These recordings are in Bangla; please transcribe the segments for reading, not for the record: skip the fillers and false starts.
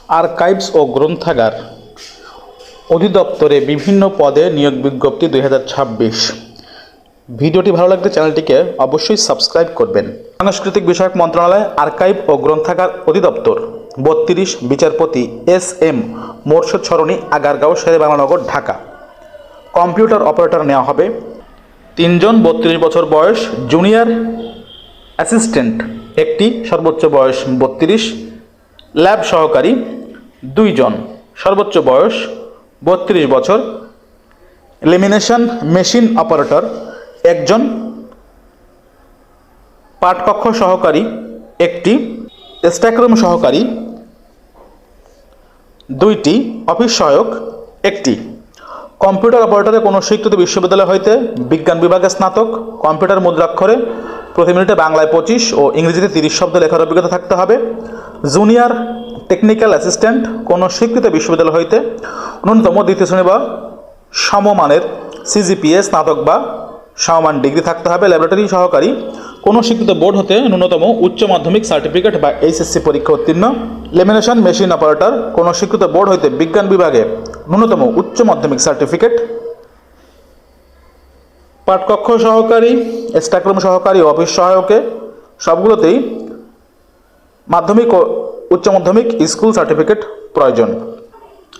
আর্কাইভস ও গ্রন্থাগার অধিদপ্তরে বিভিন্ন পদে নিয়োগ বিজ্ঞপ্তি 2026। ভিডিওটি ভালো লাগলে চ্যানেলটিকে অবশ্যই সাবস্ক্রাইব করবেন। সাংস্কৃতিক বিষয়ক মন্ত্রণালয়, আর্কাইভ ও গ্রন্থাগার অধিদপ্তর, 32 বিচারপতি SM মোর্শেদ সরণি, আগারগাঁও, শেরেবাংলানগর, ঢাকা। কম্পিউটার অপারেটর নেওয়া হবে 3 জন, 32 বছর বয়স। জুনিয়র অ্যাসিস্ট্যান্ট 1টি, সর্বোচ্চ বয়স 32। ল্যাব সহকারী 2 জন, সর্বোচ্চ বয়স 32 বছর। লেমিনেশন মেশিন অপারেটর 1 জন, পাঠকক্ষ সহকারী 1টি, স্ট্যাকরুম সহকারী 2টি, অফিস সহায়ক 1টি। কম্পিউটার অপারেটরে কোনো স্বীকৃত বিশ্ববিদ্যালয় হইতে বিজ্ঞান বিভাগে স্নাতক, কম্পিউটার মুদ্রাক্ষরে প্রতি মিনিটে বাংলায় 25 ও ইংরেজিতে 30 শব্দ লেখার অভিজ্ঞতা থাকতে হবে। জুনিয়র টেকনিক্যাল অ্যাসিস্ট্যান্ট কোনো স্বীকৃত বিশ্ববিদ্যালয় হইতে ন্যূনতম 2য় শ্রেণী বা সমমানের CGPA স্নাতক বা সমমান ডিগ্রি থাকতে হবে। ল্যাবরেটরি সহকারী কোনো স্বীকৃত বোর্ড হতে ন্যূনতম উচ্চ মাধ্যমিক সার্টিফিকেট বা HSC পরীক্ষা উত্তীর্ণ। লেমিনেশন মেশিন অপারেটর কোনো স্বীকৃত বোর্ড হইতে বিজ্ঞান বিভাগে ন্যূনতম উচ্চ মাধ্যমিক সার্টিফিকেট। পাঠকক্ষ সহকারী, স্টাফরুম সহকারী ও অফিস সহায়কে সবগুলোতেই মাধ্যমিক ও উচ্চ মাধ্যমিক স্কুল সার্টিফিকেট প্রয়োজন।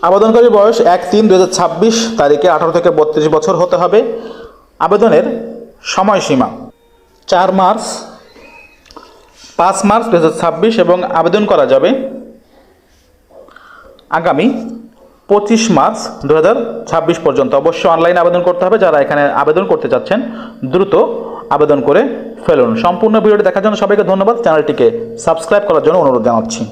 আবেদনকারী বয়স 1/3/2026 তারিখে 18 থেকে 32 বছর হতে হবে। আবেদনের সময়সীমা 4 মার্চ 5 মার্চ 2026 এবং আবেদন করা যাবে আগামী 25 মার্চ 2026 পর্যন্ত। অবশ্যই অনলাইনে আবেদন করতে হবে। যারা এখানে আবেদন করতে চাচ্ছেন দ্রুত আবেদন করে ফেলুন। সম্পূর্ণ ভিডিওটি দেখার জন্য সবাইকে ধন্যবাদ। চ্যানেলটিকে সাবস্ক্রাইব করার জন্য অনুরোধ জানাচ্ছি।